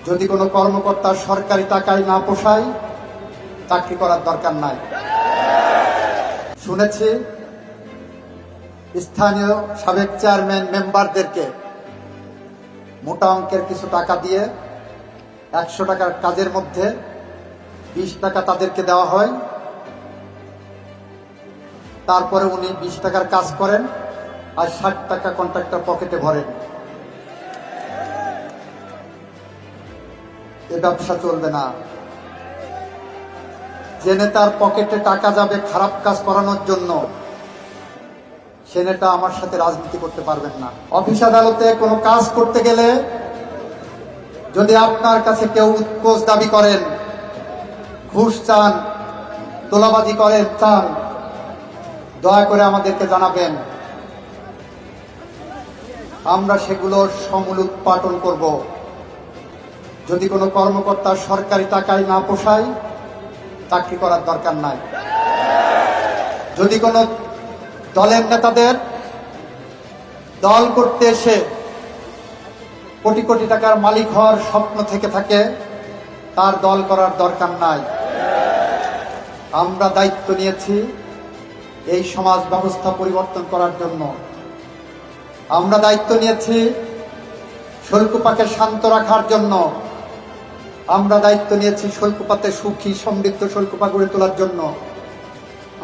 যদি কোনো কর্মকর্তার সরকারি টাকায় না পোষায়, চাকরি করার দরকার নাই। শুনেছি স্থানীয় সাবেক চেয়ারম্যান মেম্বারদেরকে মোটা অঙ্কের কিছু টাকা দিয়ে 100 টাকার কাজের মধ্যে 20 টাকা তাদেরকে দেওয়া হয়, তারপরে উনি 20 টাকার কাজ করেন আর 60 টাকা কন্ট্রাক্টর পকেটে ভরেন। এ ব্যবসা চলবে না। যে নেতার পকেটে টাকা যাবে খারাপ কাজ করানোর জন্য, সে নেতা আমার সাথে রাজনীতি করতে পারবেন না। অফিস আদালতে কোনো কাজ করতে গেলে যদি আপনার কাছে কেউ উৎকোচ দাবি করেন, ঘুষ চান, তোলাবাজি করেন চান, দয়া করে আমাদেরকে জানাবেন। আমরা সেগুলোর সমূল উৎপাটন করব। যদি কোনো কর্মকর্তার সরকারি টাকায় না পোষায়, চাকরি করার দরকার নাই। যদি কোনো দলের নেতাদের দল করতে এসে কোটি কোটি টাকার মালিক হওয়ার স্বপ্ন থেকে থাকে, তার দল করার দরকার নাই। আমরা দায়িত্ব নিয়েছি এই সমাজ ব্যবস্থা পরিবর্তন করার জন্য। আমরা দায়িত্ব নিয়েছি শৈলকুপাকে শান্ত রাখার জন্য। আমরা দায়িত্ব নিয়েছি শৈলকুপাতে সুখী সমৃদ্ধ শৈলকুপা গড়ে তোলার জন্য।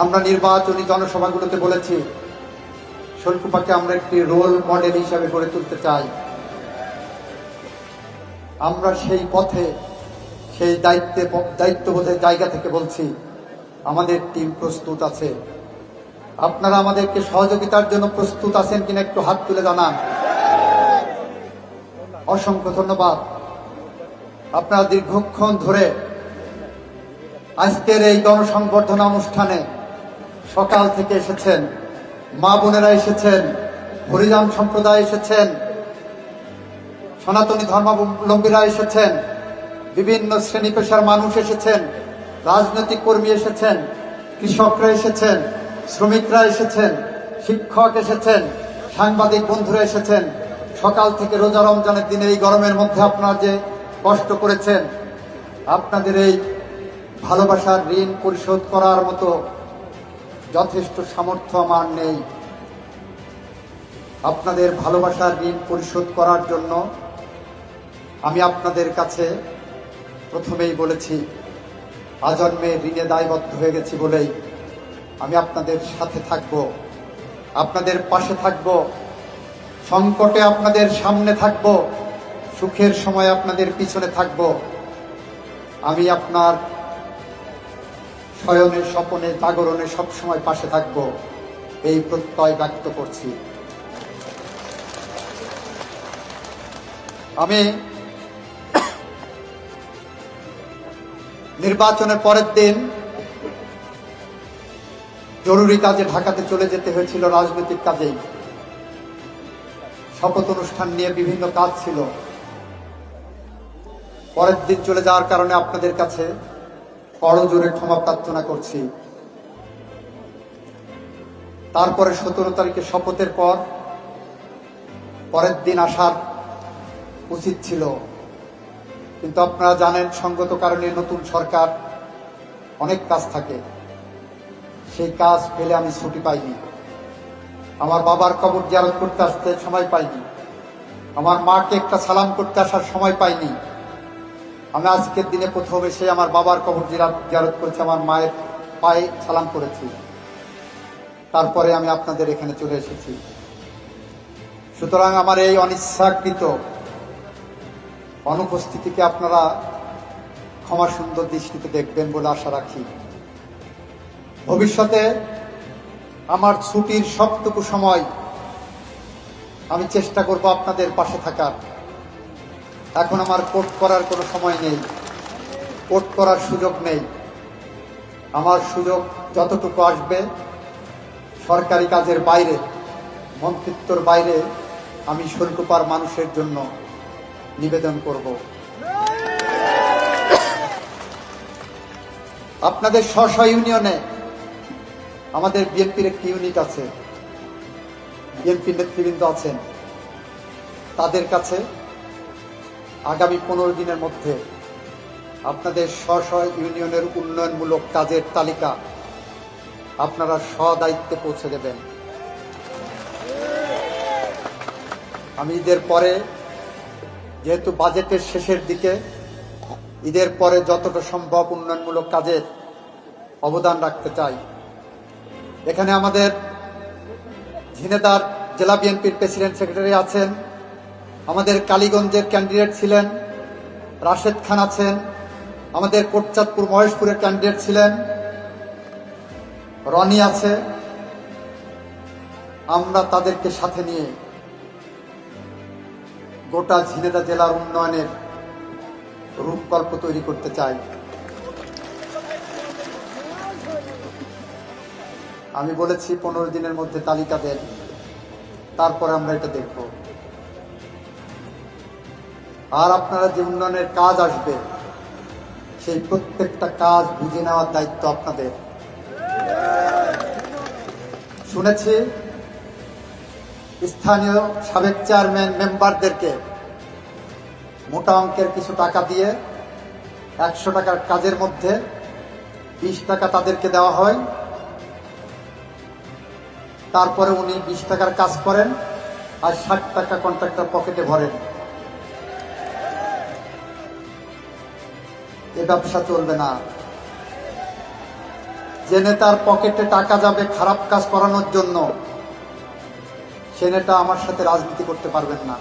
আমরা নির্বাচনী জনসভাগুলোতে বলেছি শৈলকুপাকে আমরা একটি রোল মডেল হিসাবে গড়ে তুলতে চাই। আমরা সেই পথে, সেই দায়িত্ববোধের জায়গা থেকে বলছি আমাদের টিম প্রস্তুত আছে। আপনারা আমাদেরকে সহযোগিতার জন্য প্রস্তুত আছেন কিনা একটু হাত তুলে জানান। অসংখ্য ধন্যবাদ। আপনারা দীর্ঘক্ষণ ধরে আজকের এই গণসংবর্ধনা অনুষ্ঠানে সকাল থেকে এসেছেন, মা বোনেরা এসেছেন, হরিজন সম্প্রদায় এসেছেন, সনাতনী ধর্মাবলম্বীরা এসেছেন, বিভিন্ন শ্রেণী পেশার মানুষ এসেছেন, রাজনৈতিক কর্মী এসেছেন, কৃষকরা এসেছেন, শ্রমিকরা এসেছেন, শিক্ষক এসেছেন, সাংবাদিক বন্ধুরা এসেছেন। সকাল থেকে রোজা রমজানের দিনে এই গরমের মধ্যে আপনারা যে কষ্ট করেছেন, আপনাদের এই ভালোবাসার ঋণ পরিশোধ করার মতো যথেষ্ট সামর্থ্য আমার নেই। আপনাদের ভালোবাসার ঋণ পরিশোধ করার জন্য আমি আপনাদের কাছে প্রথমেই বলেছি, আজন্মে ঋণে দায়বদ্ধ হয়ে গেছি বলেই আমি আপনাদের সাথে থাকব, আপনাদের পাশে থাকব, সংকটে আপনাদের সামনে থাকব, সুখের সময় আপনাদের পিছনে থাকব। আমি আপনার শয়নে স্বপনে জাগরণে সবসময় পাশে থাকব, এই প্রত্যয় ব্যক্ত করছি। আমি নির্বাচনের পরের দিন জরুরি কাজে ঢাকাতে চলে যেতে হয়েছিল, রাজনৈতিক কাজেই। শপথ অনুষ্ঠান নিয়ে বিভিন্ন কাজ ছিল। পরের দিন চলে যাওয়ার কারণে আপনাদের কাছে করজোড়ে ক্ষমা প্রার্থনা করছি। তারপরে 17 তারিখে শপথের পরের দিন আসার উচিত ছিল, কিন্তু আপনারা জানেন সঙ্গত কারণে নতুন সরকার, অনেক কাজ থাকে, সেই কাজ ফেলে আমি ছুটি পাইনি। আমার বাবার কবর জিয়ারত করতে আসতে সময় পাইনি, আমার মাকে একটা সালাম করতে আসার সময় পাইনি। আমি আজকের দিনে প্রথম এসে আমার বাবার কবর জিয়ারত করেছি, আমার মায়ের পায়ে সালাম করেছি, তারপরে আমি আপনাদের এখানে চলে এসেছি। সুতরাং আমার এই অনিচ্ছাকৃত অনুপস্থিতিকে আপনারা ক্ষমা সুন্দর দৃষ্টিতে দেখবেন বলে আশা রাখি। ভবিষ্যতে আমার ছুটির সবটুকু সময় আমি চেষ্টা করব আপনাদের পাশে থাকার। এখন আমার কোর্ট করার কোনো সময় নেই, কোর্ট করার সুযোগ নেই। আমার সুযোগ যতটুকু আসবে সরকারি কাজের বাইরে, মন্ত্রিত্বর বাইরে, আমি শৈলকুপার মানুষের জন্য নিবেদন করব। আপনাদের স্ব ইউনিয়নে আমাদের বিএনপির একটি ইউনিট আছে, বিএনপি নেতৃবৃন্দ আছেন, তাদের কাছে আগামী 15 দিনের মধ্যে আপনাদের স্ব ইউনিয়নের উন্নয়নমূলক কাজের তালিকা আপনারা স্ব-দায়িত্বে পৌঁছে দেবেন। আমি ঈদের পরে, যেহেতু বাজেটের শেষের দিকে, ঈদের পরে যতটা সম্ভব উন্নয়নমূলক কাজের অবদান রাখতে চাই। এখানে আমাদের ঝিনেদার জেলা বিএনপির প্রেসিডেন্ট সেক্রেটারি আছেন, আমাদের কালীগঞ্জের ক্যান্ডিডেট ছিলেন রাশেদ খান আছেন, আমাদের কোটচাঁদপুর মহেশপুরের ক্যান্ডিডেট ছিলেন রনি আছে। আমরা তাদেরকে সাথে নিয়ে গোটা ঝিনেদা জেলার উন্নয়নের রূপকল্প তৈরি করতে চাই। আমি বলেছি 15 দিনের মধ্যে তালিকা দেন, তারপর আমরা এটা দেখব। আর আপনারা যে উন্নয়নের কাজ আসবে সেই প্রত্যেকটা কাজ বুঝে নেওয়ার দায়িত্ব আপনাদের। শুনেছি স্থানীয় সাবেক চেয়ারম্যান মেম্বারদেরকে মোটা অঙ্কের কিছু টাকা দিয়ে 100 টাকার কাজের মধ্যে 20 টাকা তাদেরকে দেওয়া হয়, তারপরে উনি 20 টাকার কাজ করেন আর 60 টাকা কন্ট্রাক্টর পকেটে ভরেন। এ ব্যবসা চলবে না। যে নেতার পকেটে টাকা যাবে খারাপ কাজ করানোর জন্য, সে নেতা আমার সাথে রাজনীতি করতে পারবেন না।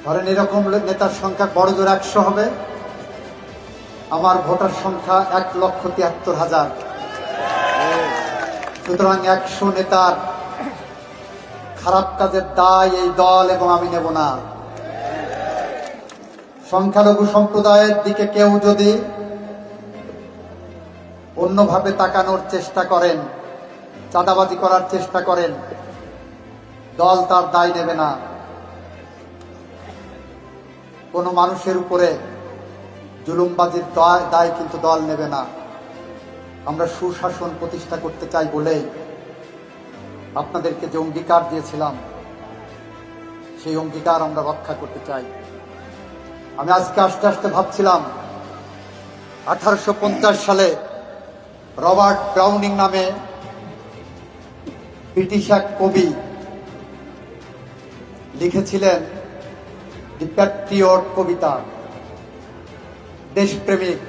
ধরেন এরকম নেতার সংখ্যা বড় জোর 100 হবে, আমার ভোটার সংখ্যা 1,73,000। সুতরাং 100 নেতার খারাপ কাজের দায় এই দল এবং আমি নেব না। সংখ্যালঘু সম্প্রদায়ের দিকে কেউ যদি অন্যভাবে তাকানোর চেষ্টা করেন, চাঁদাবাজি করার চেষ্টা করেন, দল তার দায় নেবে না। কোনো মানুষের উপরে জুলুমবাজির দায় কিন্তু দল নেবে না। আমরা সুশাসন প্রতিষ্ঠা করতে চাই বলেই আপনাদেরকে যে অঙ্গীকার দিয়েছিলাম সেই অঙ্গীকার আমরা রক্ষা করতে চাই। আমি আজকে আস্তে আস্তে ভাবছিলাম 1850 সালে রবার্ট ব্রাউনিং নামে ব্রিটিশ এক কবি লিখেছিলেন দি প্যাট্রিয়ট কবিতা, দেশপ্রেমিক।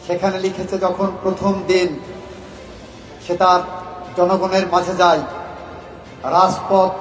সেখানে লিখেছে যখন প্রথম দিন সে তার জনগণের মাঝে যায়, রাজপথ